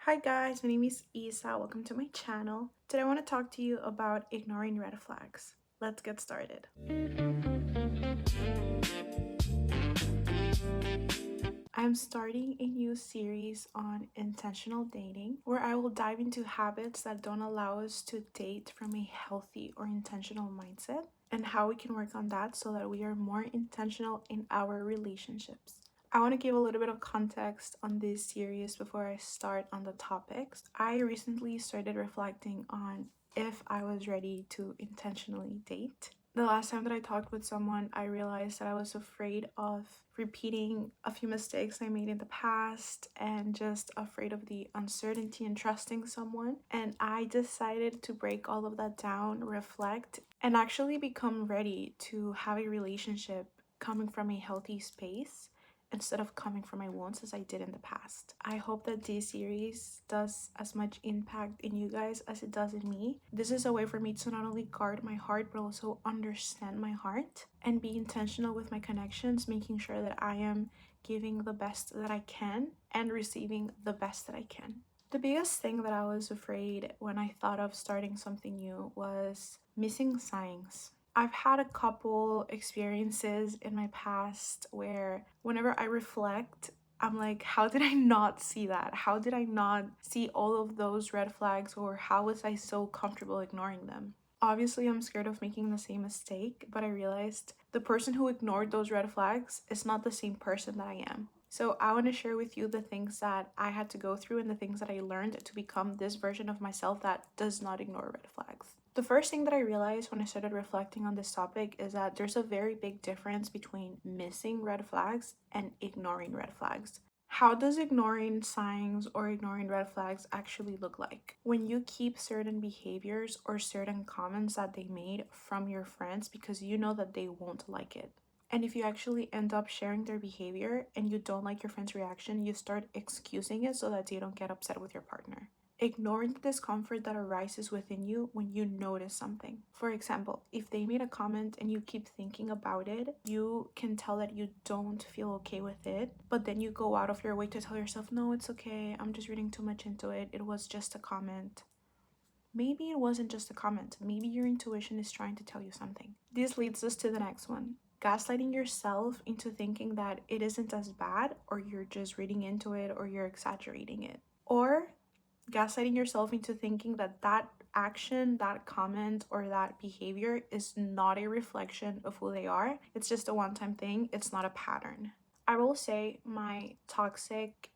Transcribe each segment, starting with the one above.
Hi guys, my name is Isa. Welcome to my channel. Today I want to talk to you about ignoring red flags. Let's get started. I'm starting a new series on intentional dating where I will dive into habits that don't allow us to date from a healthy or intentional mindset and how we can work on that so that we are more intentional in our relationships. I want to give a little bit of context on this series before I start on the topics. I recently started reflecting on if I was ready to intentionally date. The last time that I talked with someone, I realized that I was afraid of repeating a few mistakes I made in the past and just afraid of the uncertainty and trusting someone. And I decided to break all of that down, reflect, and actually become ready to have a relationship coming from a healthy space instead of coming from my wounds as I did in the past. I hope that this series does as much impact in you guys as it does in me. This is a way for me to not only guard my heart but also understand my heart and be intentional with my connections, making sure that I am giving the best that I can and receiving the best that I can. The biggest thing that I was afraid when I thought of starting something new was missing signs. I've had a couple experiences in my past where whenever I reflect, I'm like, how did I not see that? How did I not see all of those red flags, or how was I so comfortable ignoring them? Obviously, I'm scared of making the same mistake, but I realized the person who ignored those red flags is not the same person that I am. So I want to share with you the things that I had to go through and the things that I learned to become this version of myself that does not ignore red flags. The first thing that I realized when I started reflecting on this topic is that there's a very big difference between missing red flags and ignoring red flags. How does ignoring signs or ignoring red flags actually look like? When you keep certain behaviors or certain comments that they made from your friends because you know that they won't like it. And if you actually end up sharing their behavior and you don't like your friend's reaction, you start excusing it so that you don't get upset with your partner. Ignoring the discomfort that arises within you when you notice something. For example, if they made a comment and you keep thinking about it, you can tell that you don't feel okay with it, but then you go out of your way to tell yourself, no, it's okay, I'm just reading too much into it, it was just a comment. Maybe it wasn't just a comment, maybe your intuition is trying to tell you something. This leads us to the next one. Gaslighting yourself into thinking that it isn't as bad, or you're just reading into it, or you're exaggerating it. Or gaslighting yourself into thinking that that action, that comment, or that behavior is not a reflection of who they are. It's just a one-time thing. It's not a pattern. I will say my toxic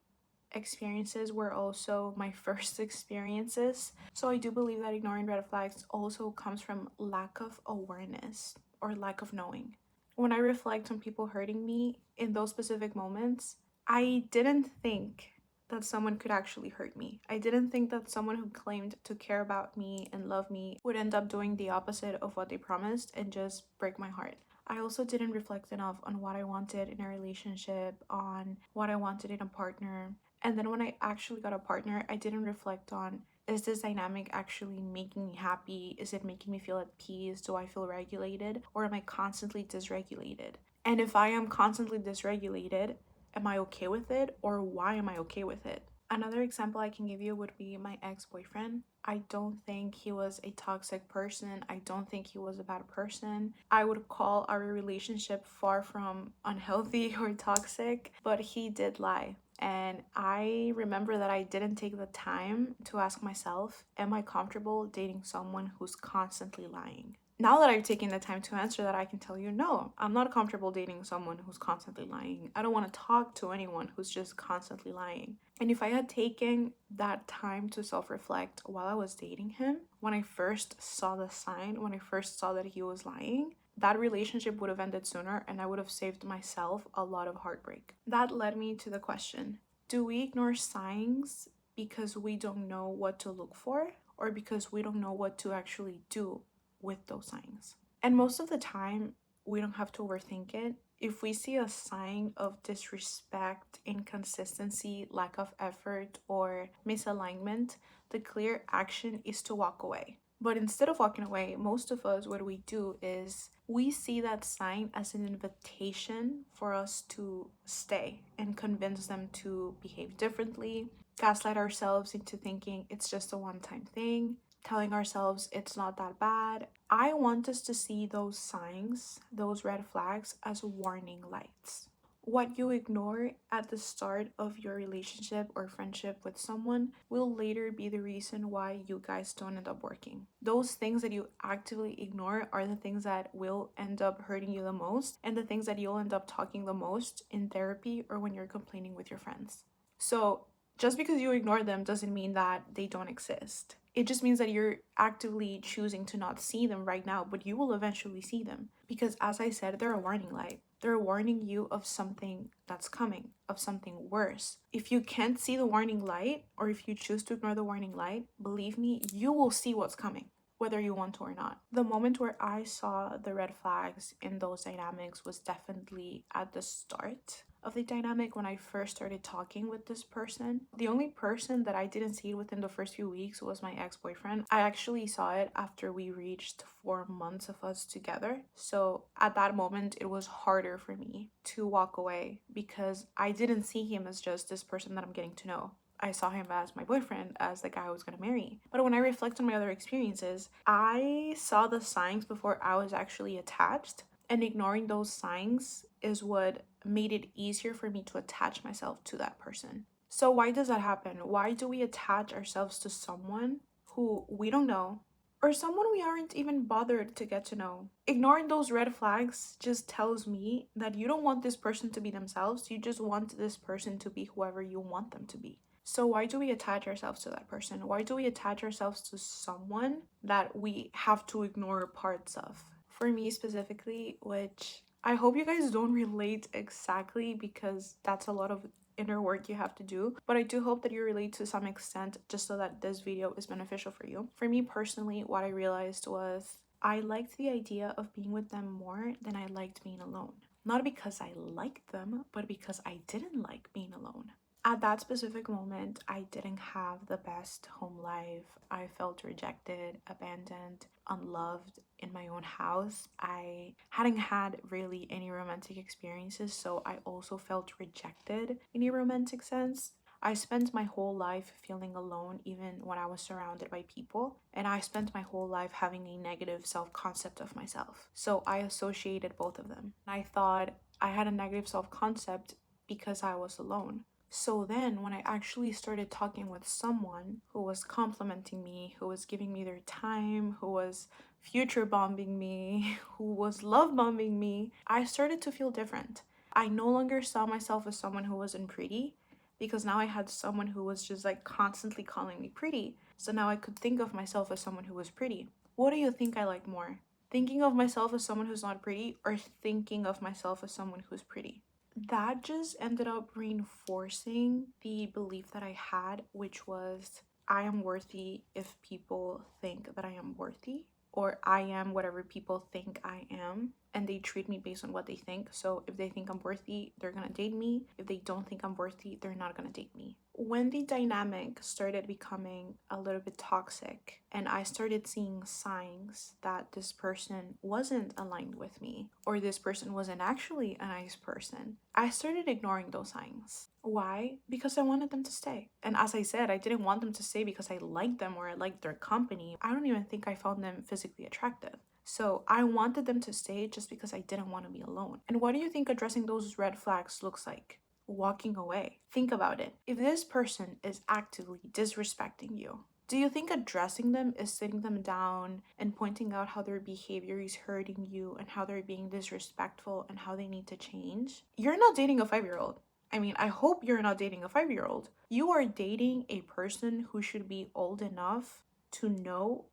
experiences were also my first experiences. So I do believe that ignoring red flags also comes from lack of awareness or lack of knowing. When I reflect on people hurting me in those specific moments, I didn't think that someone could actually hurt me. I didn't think that someone who claimed to care about me and love me would end up doing the opposite of what they promised and just break my heart. I also didn't reflect enough on what I wanted in a relationship, on what I wanted in a partner. And then when I actually got a partner, I didn't reflect on, is this dynamic actually making me happy? Is it making me feel at peace? Do I feel regulated? Or am I constantly dysregulated? And if I am constantly dysregulated, am I okay with it, or why am I okay with it? Another example I can give you would be my ex-boyfriend. I don't think he was a toxic person. I don't think he was a bad person. I would call our relationship far from unhealthy or toxic, but he did lie. And I remember that I didn't take the time to ask myself, am I comfortable dating someone who's constantly lying? Now that I've taken the time to answer that, I can tell you, no, I'm not comfortable dating someone who's constantly lying. I don't want to talk to anyone who's just constantly lying. And if I had taken that time to self-reflect while I was dating him, when I first saw the sign, when I first saw that he was lying, that relationship would have ended sooner and I would have saved myself a lot of heartbreak. That led me to the question, do we ignore signs because we don't know what to look for, or because we don't know what to actually do with those signs? And most of the time, we don't have to overthink it. If we see a sign of disrespect, inconsistency, lack of effort, or misalignment, the clear action is to walk away. But instead of walking away, most of us, what we do is we see that sign as an invitation for us to stay and convince them to behave differently, gaslight ourselves into thinking it's just a one time thing, telling ourselves it's not that bad. I want us to see those signs, those red flags, as warning lights. What you ignore at the start of your relationship or friendship with someone will later be the reason why you guys don't end up working. Those things that you actively ignore are the things that will end up hurting you the most, and the things that you'll end up talking the most in therapy or when you're complaining with your friends. So, just because you ignore them doesn't mean that they don't exist. It just means that you're actively choosing to not see them right now, but you will eventually see them. Because, as I said, they're a warning light. They're warning you of something that's coming, of something worse. If you can't see the warning light, or if you choose to ignore the warning light, believe me, you will see what's coming, whether you want to or not. The moment where I saw the red flags in those dynamics was definitely at the start of the dynamic when I first started talking with this person. The only person that I didn't see it within the first few weeks was my ex-boyfriend. I actually saw it after we reached 4 months of us together. So at that moment, it was harder for me to walk away because I didn't see him as just this person that I'm getting to know. I saw him as my boyfriend, as the guy I was gonna marry. But when I reflect on my other experiences, I saw the signs before I was actually attached, and ignoring those signs is what made it easier for me to attach myself to that person. So, why does that happen? Why do we attach ourselves to someone who we don't know or someone we aren't even bothered to get to know? Ignoring those red flags just tells me that you don't want this person to be themselves, you just want this person to be whoever you want them to be. So, why do we attach ourselves to that person? Why do we attach ourselves to someone that we have to ignore parts of? For me specifically, which I hope you guys don't relate exactly because that's a lot of inner work you have to do, but I do hope that you relate to some extent just so that this video is beneficial for you. For me personally, what I realized was I liked the idea of being with them more than I liked being alone. Not because I liked them, but because I didn't like being alone. At that specific moment, I didn't have the best home life. I felt rejected, abandoned, unloved in my own house. I hadn't had really any romantic experiences, so I also felt rejected in a romantic sense. I spent my whole life feeling alone, even when I was surrounded by people, and I spent my whole life having a negative self concept of myself. So I associated both of them. I thought I had a negative self concept because I was alone. So then, when I actually started talking with someone who was complimenting me, who was giving me their time, who was future bombing me, who was love bombing me, I started to feel different. I no longer saw myself as someone who wasn't pretty because now I had someone who was just like constantly calling me pretty. So now I could think of myself as someone who was pretty. What do you think I like more? Thinking of myself as someone who's not pretty or thinking of myself as someone who's pretty? That just ended up reinforcing the belief that I had, which was I am worthy if people think that I am worthy, or I am whatever people think I am, and they treat me based on what they think. So if they think I'm worthy, they're gonna date me. If they don't think I'm worthy, they're not gonna date me. When the dynamic started becoming a little bit toxic and I started seeing signs that this person wasn't aligned with me or this person wasn't actually a nice person, I started ignoring those signs. Why? Because I wanted them to stay. And as I said, I didn't want them to stay because I liked them or I liked their company. I don't even think I found them physically attractive. So I wanted them to stay just because I didn't want to be alone. And what do you think addressing those red flags looks like? Walking away. Think about it. If this person is actively disrespecting you, do you think addressing them is sitting them down and pointing out how their behavior is hurting you and how they're being disrespectful and how they need to change? You're not dating a 5 year old. I mean, I hope you're not dating a 5 year old. You are dating a person who should be old enough to know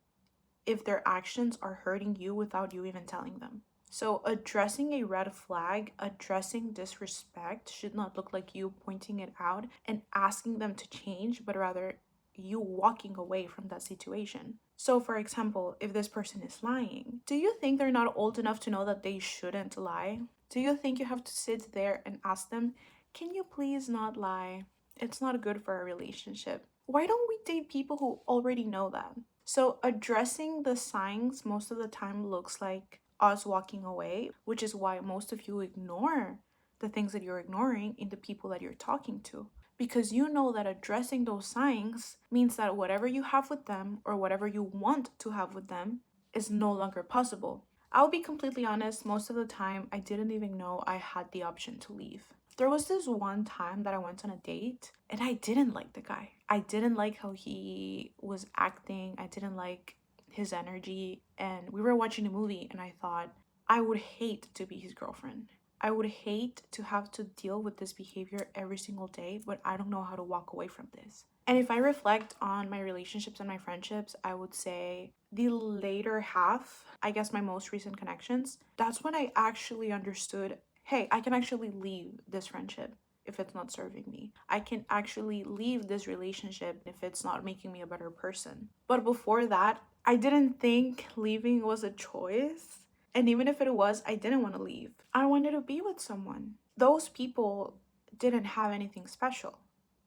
if their actions are hurting you without you even telling them. So, addressing a red flag, addressing disrespect should not look like you pointing it out and asking them to change, but rather you walking away from that situation. So, for example, if this person is lying, do you think they're not old enough to know that they shouldn't lie? Do you think you have to sit there and ask them, can you please not lie? It's not good for a relationship. Why don't we date people who already know that? So, addressing the signs most of the time looks like us walking away, which is why most of you ignore the things that you're ignoring in the people that you're talking to. Because you know that addressing those signs means that whatever you have with them or whatever you want to have with them is no longer possible. I'll be completely honest, most of the time I didn't even know I had the option to leave. There was this one time that I went on a date and I didn't like the guy. I didn't like how he was acting. I didn't like his energy. And we were watching a movie and I thought, I would hate to be his girlfriend. I would hate to have to deal with this behavior every single day, but I don't know how to walk away from this. And if I reflect on my relationships and my friendships, I would say the later half, I guess my most recent connections, that's when I actually understood, hey, I can actually leave this friendship if it's not serving me. I can actually leave this relationship if it's not making me a better person. But before that, I didn't think leaving was a choice. And even if it was, I didn't want to leave. I wanted to be with someone. Those people didn't have anything special,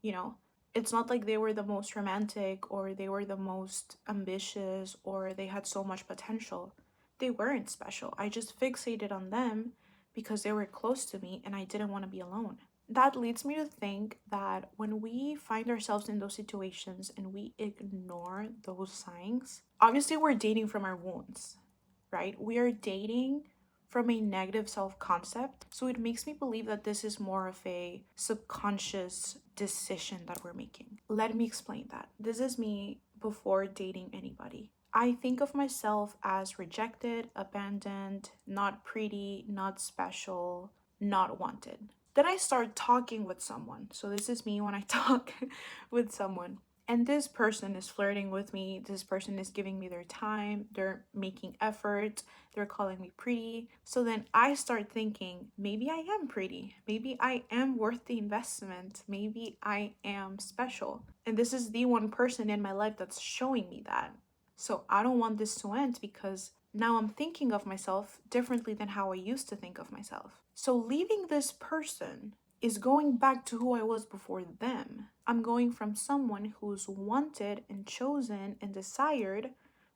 you know? It's not like they were the most romantic or they were the most ambitious or they had so much potential. They weren't special. I just fixated on them because they were close to me and I didn't want to be alone. That leads me to think that when we find ourselves in those situations and we ignore those signs, obviously we're dating from our wounds, right? We are dating from a negative self concept. So it makes me believe that this is more of a subconscious decision that we're making. Let me explain that. This is me before dating anybody. I think of myself as rejected, abandoned, not pretty, not special, not wanted. Then I start talking with someone. So this is me when I talk with someone. And this person is flirting with me. This person is giving me their time. They're making effort. They're calling me pretty. So then I start thinking, maybe I am pretty. Maybe I am worth the investment. Maybe I am special. And this is the one person in my life that's showing me that. So I don't want this to end because now I'm thinking of myself differently than how I used to think of myself. So leaving this person is going back to who I was before them. I'm going from someone who's wanted and chosen and desired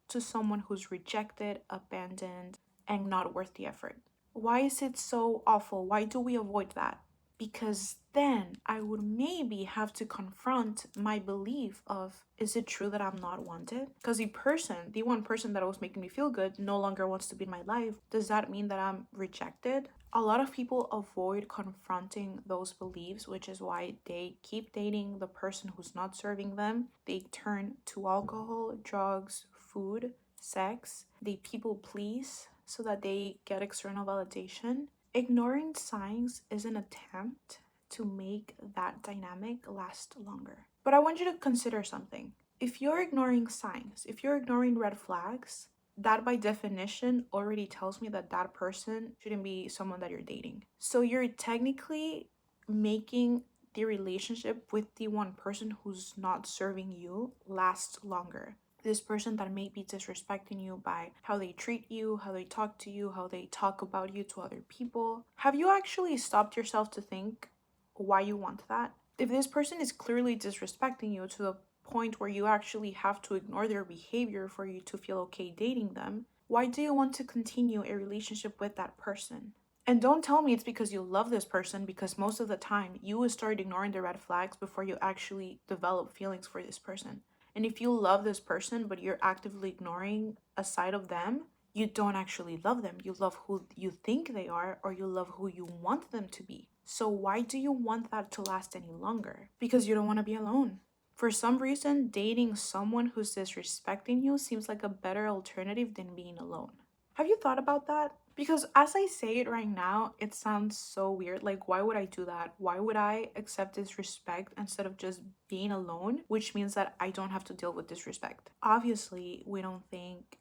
to someone who's rejected, abandoned, and not worth the effort. Why is it so awful? Why do we avoid that? Because then I would maybe have to confront my belief of, is it true that I'm not wanted? Because the one person that was making me feel good no longer wants to be in my life. Does that mean that I'm rejected? A lot of people avoid confronting those beliefs, which is why they keep dating the person who's not serving them. They turn to alcohol, drugs, food, sex. They people please so that they get external validation. Ignoring signs is an attempt to make that dynamic last longer. But I want you to consider something. If you're ignoring signs, if you're ignoring red flags, that by definition already tells me that that person shouldn't be someone that you're dating. So you're technically making the relationship with the one person who's not serving you last longer. This person that may be disrespecting you by how they treat you, how they talk to you, how they talk about you to other people. Have you actually stopped yourself to think why you want that? If this person is clearly disrespecting you to the point where you actually have to ignore their behavior for you to feel okay dating them, why do you want to continue a relationship with that person? And don't tell me it's because you love this person, because most of the time you will start ignoring the red flags before you actually develop feelings for this person. And if you love this person but you're actively ignoring a side of them, you don't actually love them. You love who you think they are, or you love who you want them to be. So why do you want that to last any longer? Because you don't want to be alone. For some reason, dating someone who's disrespecting you seems like a better alternative than being alone. Have you thought about that? Because as I say it right now, it sounds so weird. Like, why would I do that? Why would I accept disrespect instead of just being alone? Which means that I don't have to deal with disrespect. Obviously, we don't think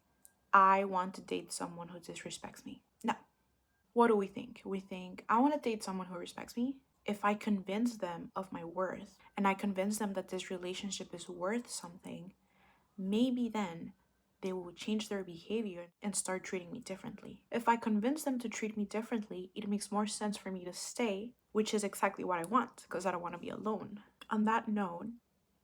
I want to date someone who disrespects me. No. What do we think? We think, I want to date someone who respects me. If I convince them of my worth and I convince them that this relationship is worth something, maybe then they will change their behavior and start treating me differently. If I convince them to treat me differently, it makes more sense for me to stay, which is exactly what I want because I don't want to be alone. On that note,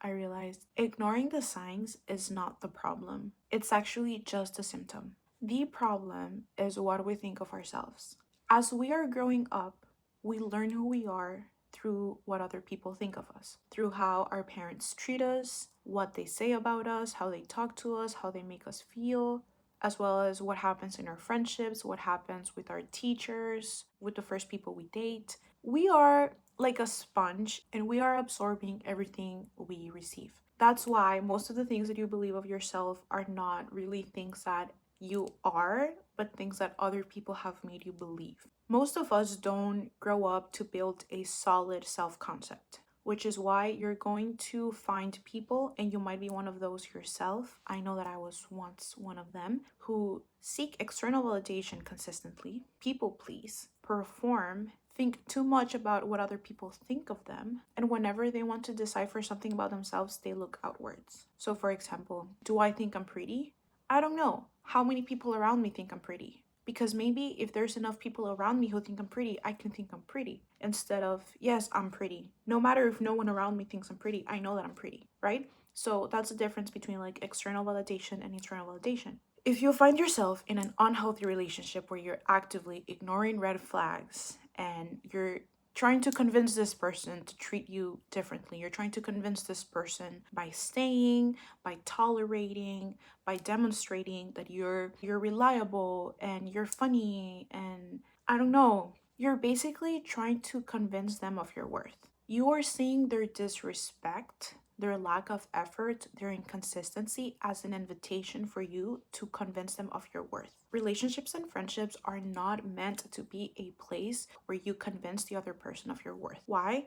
I realized ignoring the signs is not the problem. It's actually just a symptom. The problem is what we think of ourselves. As we are growing up, we learn who we are through what other people think of us, through how our parents treat us, what they say about us, how they talk to us, how they make us feel, as well as what happens in our friendships, what happens with our teachers, with the first people we date. We are like a sponge and we are absorbing everything we receive. That's why most of the things that you believe of yourself are not really things that you are, but things that other people have made you believe. Most of us don't grow up to build a solid self concept, which is why you're going to find people, and you might be one of those yourself. I know that I was once one of them who seek external validation consistently, people please, perform, think too much about what other people think of them, and whenever they want to decipher something about themselves, they look outwards. So, for example, do I think I'm pretty? I don't know. How many people around me think I'm pretty? Because maybe if there's enough people around me who think I'm pretty, I can think I'm pretty. Instead of, yes, I'm pretty. No matter if no one around me thinks I'm pretty, I know that I'm pretty, right? So that's the difference between like external validation and internal validation. If you find yourself in an unhealthy relationship where you're actively ignoring red flags and you're trying to convince this person to treat you differently, you're trying to convince this person by staying, by tolerating, by demonstrating that you're reliable and you're funny and I don't know, you're basically trying to convince them of your worth. You are seeing their disrespect, their lack of effort, their inconsistency as an invitation for you to convince them of your worth. Relationships and friendships are not meant to be a place where you convince the other person of your worth. Why?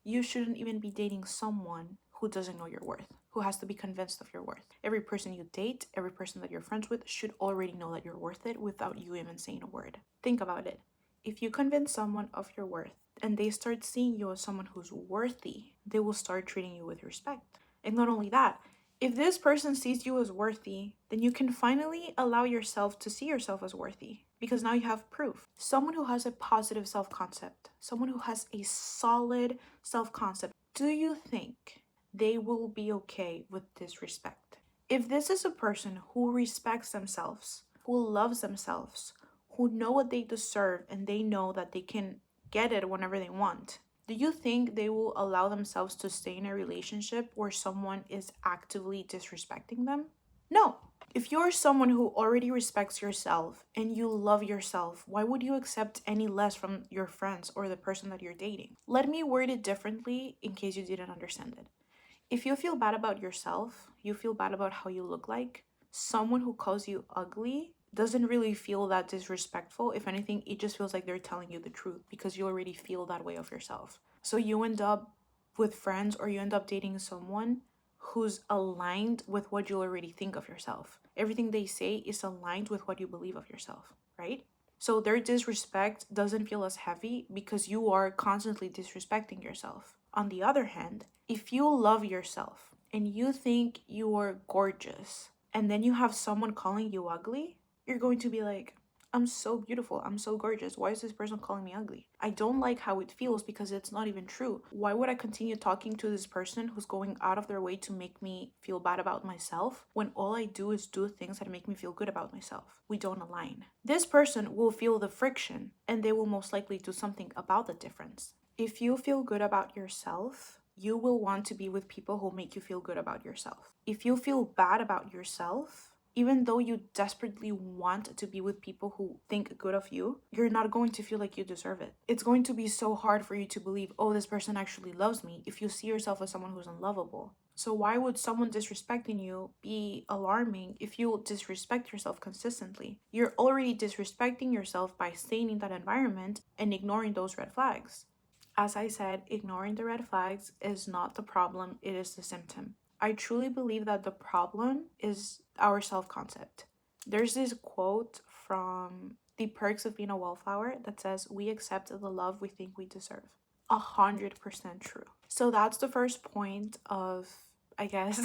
You shouldn't even be dating someone who doesn't know your worth, who has to be convinced of your worth. Every person you date, every person that you're friends with should already know that you're worth it without you even saying a word. Think about it. If you convince someone of your worth and they start seeing you as someone who's worthy, they will start treating you with respect. And not only that, if this person sees you as worthy, then you can finally allow yourself to see yourself as worthy because now you have proof. Someone who has a positive self concept, someone who has a solid self concept, do you think they will be okay with disrespect? If this is a person who respects themselves, who loves themselves, who know what they deserve and they know that they can get it whenever they want, do you think they will allow themselves to stay in a relationship where someone is actively disrespecting them? No. If you're someone who already respects yourself and you love yourself, why would you accept any less from your friends or the person that you're dating? Let me word it differently in case you didn't understand it. If you feel bad about yourself, you feel bad about how you look like, someone who calls you ugly doesn't really feel that disrespectful. If anything, it just feels like they're telling you the truth because you already feel that way of yourself. So you end up with friends or you end up dating someone who's aligned with what you already think of yourself. Everything they say is aligned with what you believe of yourself, right? So their disrespect doesn't feel as heavy because you are constantly disrespecting yourself. On the other hand, if you love yourself and you think you are gorgeous and then you have someone calling you ugly, you're going to be like, I'm so beautiful. I'm so gorgeous. Why is this person calling me ugly? I don't like how it feels because it's not even true. Why would I continue talking to this person who's going out of their way to make me feel bad about myself when all I do is do things that make me feel good about myself? We don't align. This person will feel the friction and they will most likely do something about the difference. If you feel good about yourself, you will want to be with people who make you feel good about yourself. If you feel bad about yourself, even though you desperately want to be with people who think good of you, you're not going to feel like you deserve it. It's going to be so hard for you to believe, oh, this person actually loves me if you see yourself as someone who's unlovable. So why would someone disrespecting you be alarming if you disrespect yourself consistently? You're already disrespecting yourself by staying in that environment and ignoring those red flags. As I said, ignoring the red flags is not the problem, it is the symptom. I truly believe that the problem is our self concept. There's this quote from The Perks of Being a Wallflower that says, we accept the love we think we deserve. 100% true. So that's the first point of, I guess,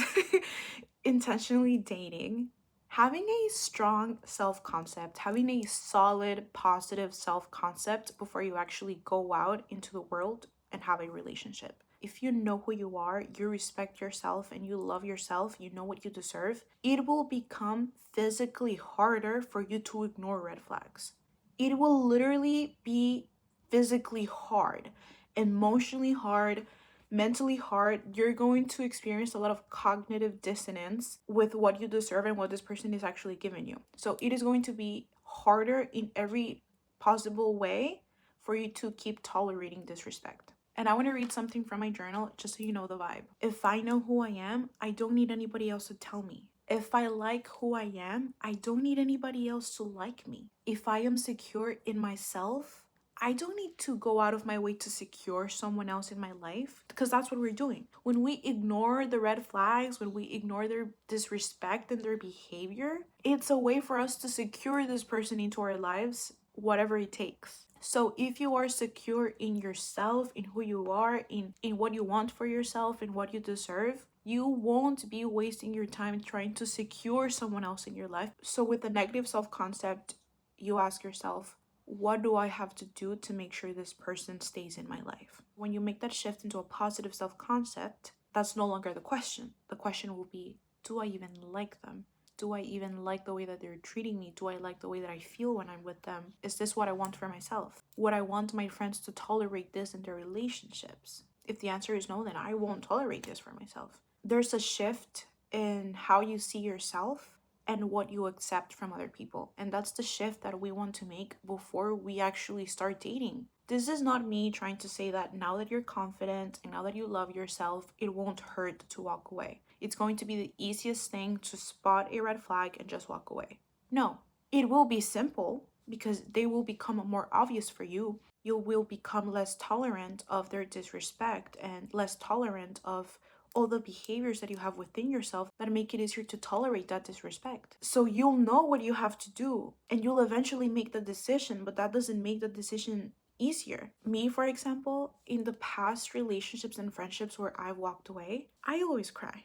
intentionally dating. Having a strong self concept, having a solid, positive self concept before you actually go out into the world and have a relationship. if you know who you are, you respect yourself, and you love yourself, you know what you deserve, it will become physically harder for you to ignore red flags. It will literally be physically hard, emotionally hard, mentally hard. You're going to experience a lot of cognitive dissonance with what you deserve and what this person is actually giving you. So it is going to be harder in every possible way for you to keep tolerating disrespect. And I want to read something from my journal just so you know the vibe. If I know who I am, I don't need anybody else to tell me. If I like who I am, I don't need anybody else to like me. If I am secure in myself, I don't need to go out of my way to secure someone else in my life, because that's what we're doing. When we ignore the red flags, when we ignore their disrespect and their behavior, it's a way for us to secure this person into our lives, whatever it takes. So if you are secure in yourself, in who you are, in what you want for yourself and what you deserve, you won't be wasting your time trying to secure someone else in your life. So with the negative self-concept, you ask yourself, what do I have to do to make sure this person stays in my life? When you make that shift into a positive self-concept, that's no longer the question. The question will be, do I even like them? Do I even like the way that they're treating me? Do I like the way that I feel when I'm with them? Is this what I want for myself? Would I want my friends to tolerate this in their relationships? If the answer is no, then I won't tolerate this for myself. There's a shift in how you see yourself and what you accept from other people. And that's the shift that we want to make before we actually start dating. This is not me trying to say that now that you're confident and now that you love yourself, it won't hurt to walk away. It's going to be the easiest thing to spot a red flag and just walk away. No, it will be simple because they will become more obvious for you. You will become less tolerant of their disrespect and less tolerant of all the behaviors that you have within yourself that make it easier to tolerate that disrespect. So you'll know what you have to do and you'll eventually make the decision, but that doesn't make the decision easier. Me, for example, in the past relationships and friendships where I've walked away, I always cry.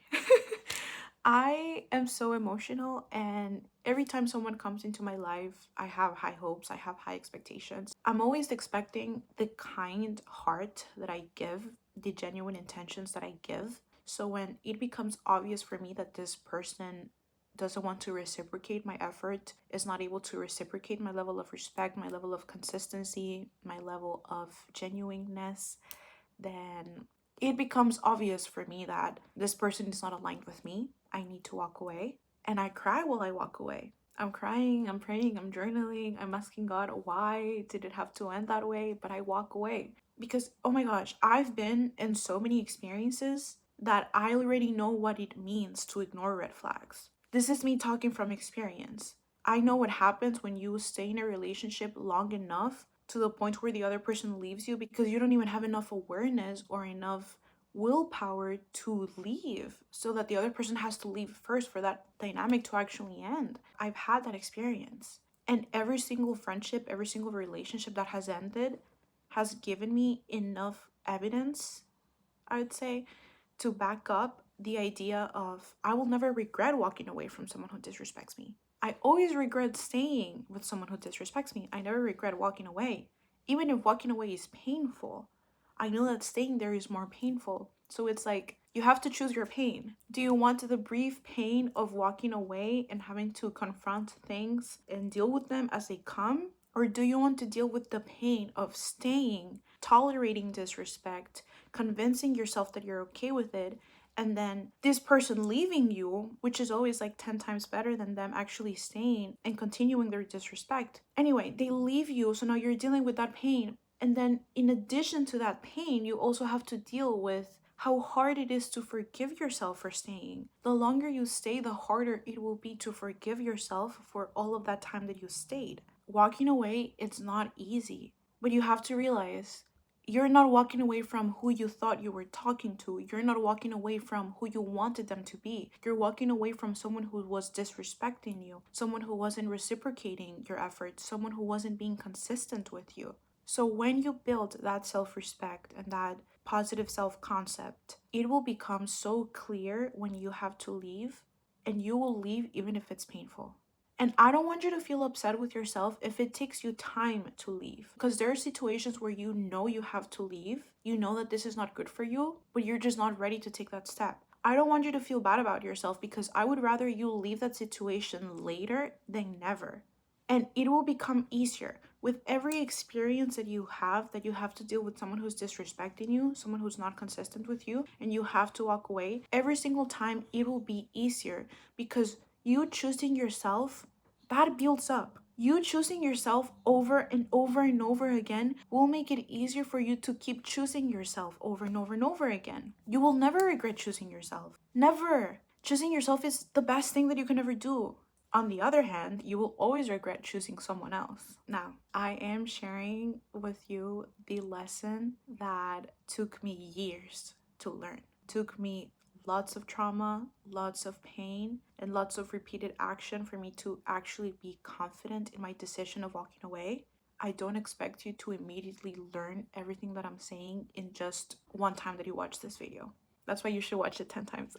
I am so emotional, and every time someone comes into my life, I have high hopes, I have high expectations. I'm always expecting the kind heart that I give, the genuine intentions that I give. So when it becomes obvious for me that this person doesn't want to reciprocate my effort, is not able to reciprocate my level of respect, my level of consistency, my level of genuineness, then it becomes obvious for me that this person is not aligned with me. I need to walk away. And I cry while I walk away. I'm crying, I'm praying, I'm journaling, I'm asking God, why did it have to end that way? But I walk away. Because, oh my gosh, I've been in so many experiences that I already know what it means to ignore red flags. This is me talking from experience. I know what happens when you stay in a relationship long enough to the point where the other person leaves you because you don't even have enough awareness or enough willpower to leave, so that the other person has to leave first for that dynamic to actually end. I've had that experience. And every single friendship, every single relationship that has ended has given me enough evidence, I would say, to back up the idea of I will never regret walking away from someone who disrespects me. I always regret staying with someone who disrespects me. I never regret walking away. Even if walking away is painful, I know that staying there is more painful. So it's like you have to choose your pain. Do you want the brief pain of walking away and having to confront things and deal with them as they come? Or do you want to deal with the pain of staying, tolerating disrespect, convincing yourself that you're okay with it, and then this person leaving you, which is always like 10 times better than them actually staying and continuing their disrespect? Anyway, they leave you, so now you're dealing with that pain. And then, in addition to that pain, you also have to deal with how hard it is to forgive yourself for staying. The longer you stay, the harder it will be to forgive yourself for all of that time that you stayed. Walking away, it's not easy, but you have to realize you're not walking away from who you thought you were talking to. You're not walking away from who you wanted them to be. You're walking away from someone who was disrespecting you, someone who wasn't reciprocating your efforts, someone who wasn't being consistent with you. So when you build that self-respect and that positive self-concept, it will become so clear when you have to leave, and you will leave even if it's painful. And I don't want you to feel upset with yourself if it takes you time to leave. Because there are situations where you know you have to leave, you know that this is not good for you, but you're just not ready to take that step. I don't want you to feel bad about yourself because I would rather you leave that situation later than never. And it will become easier with every experience that you have to deal with someone who's disrespecting you, someone who's not consistent with you, and you have to walk away. Every single time it will be easier because you choosing yourself, that builds up. You choosing yourself over and over and over again will make it easier for you to keep choosing yourself over and over and over again. You will never regret choosing yourself. Never. Choosing yourself is the best thing that you can ever do. On the other hand, you will always regret choosing someone else. Now, I am sharing with you the lesson that took me years to learn. Took me lots of trauma, lots of pain, and lots of repeated action for me to actually be confident in my decision of walking away. I don't expect you to immediately learn everything that I'm saying in just one time that you watch this video. That's why you should watch it 10 times.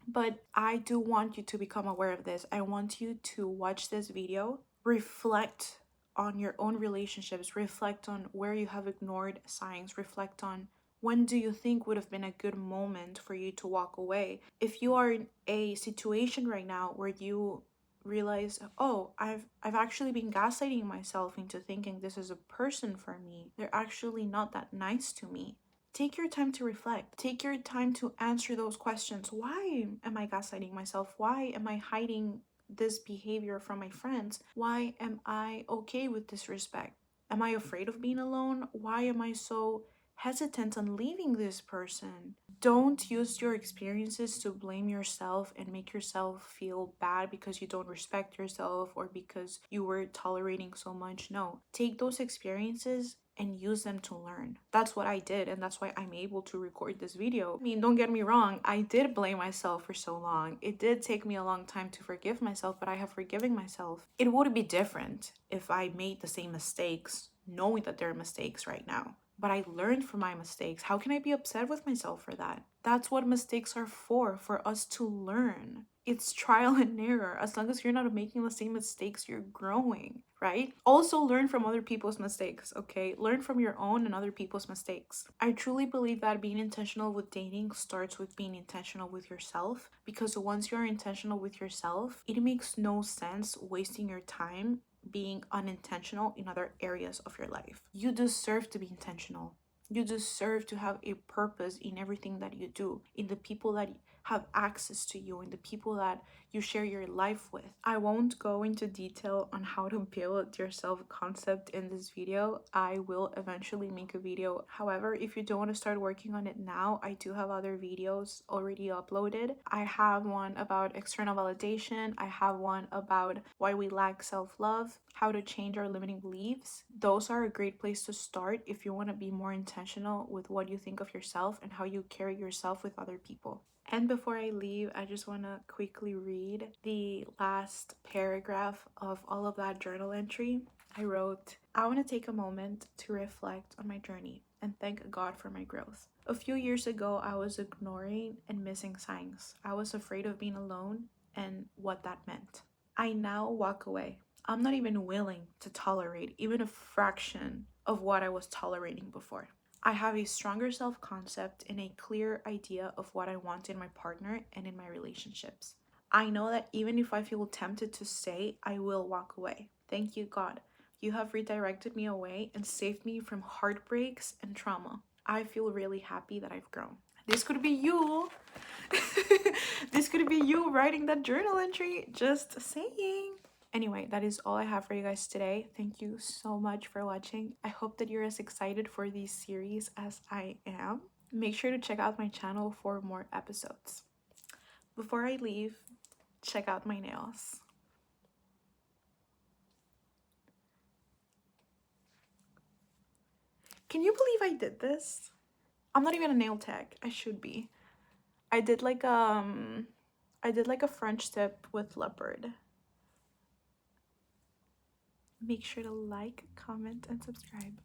But I do want you to become aware of this. I want you to watch this video, reflect on your own relationships, reflect on where you have ignored signs, reflect on when do you think would have been a good moment for you to walk away. If you are in a situation right now where you realize, oh, I've actually been gaslighting myself into thinking this is a person for me. They're actually not that nice to me. Take your time to reflect. Take your time to answer those questions. Why am I gaslighting myself? Why am I hiding this behavior from my friends? Why am I okay with disrespect? Am I afraid of being alone? Why am I so hesitant on leaving this person? Don't use your experiences to blame yourself and make yourself feel bad because you don't respect yourself or because you were tolerating so much. No, take those experiences and use them to learn. That's what I did, and that's why I'm able to record this video. I mean, don't get me wrong, I did blame myself for so long. It did take me a long time to forgive myself, but I have forgiven myself. It would be different if I made the same mistakes, knowing that they're mistakes right now. But I learned from my mistakes. How can I be upset with myself for that? That's what mistakes are for us to learn. It's trial and error. As long as you're not making the same mistakes, you're growing, right? Also, learn from other people's mistakes, okay? Learn from your own and other people's mistakes. I truly believe that being intentional with dating starts with being intentional with yourself, because once you're intentional with yourself, it makes no sense wasting your time being unintentional in other areas of your life. You deserve to be intentional. You deserve to have a purpose in everything that you do, in the people that have access to you, in the people that you share your life with. I won't go into detail on how to build your self-concept in this video. I will eventually make a video. However, if you don't want to start working on it now, I do have other videos already uploaded. I have one about external validation. I have one about why we lack self-love, how to change our limiting beliefs. Those are a great place to start if you want to be more intentional with what you think of yourself and how you carry yourself with other people. And before I leave, I just want to quickly read the last paragraph of all of that journal entry. I wrote, I want to take a moment to reflect on my journey and thank God for my growth. A few years ago, I was ignoring and missing signs. I was afraid of being alone and what that meant. I now walk away. I'm not even willing to tolerate even a fraction of what I was tolerating before. I have a stronger self-concept and a clear idea of what I want in my partner and in my relationships. I know that even if I feel tempted to stay, I will walk away. Thank you, God. You have redirected me away and saved me from heartbreaks and trauma. I feel really happy that I've grown. This could be you. This could be you writing that journal entry. Just saying. Anyway, that is all I have for you guys today. Thank you so much for watching. I hope that you're as excited for these series as I am. Make sure to check out my channel for more episodes. Before I leave, check out my nails. Can you believe I did this? I'm not even a nail tech. I should be. I did like a French tip with leopard. Make sure to like, comment, and subscribe.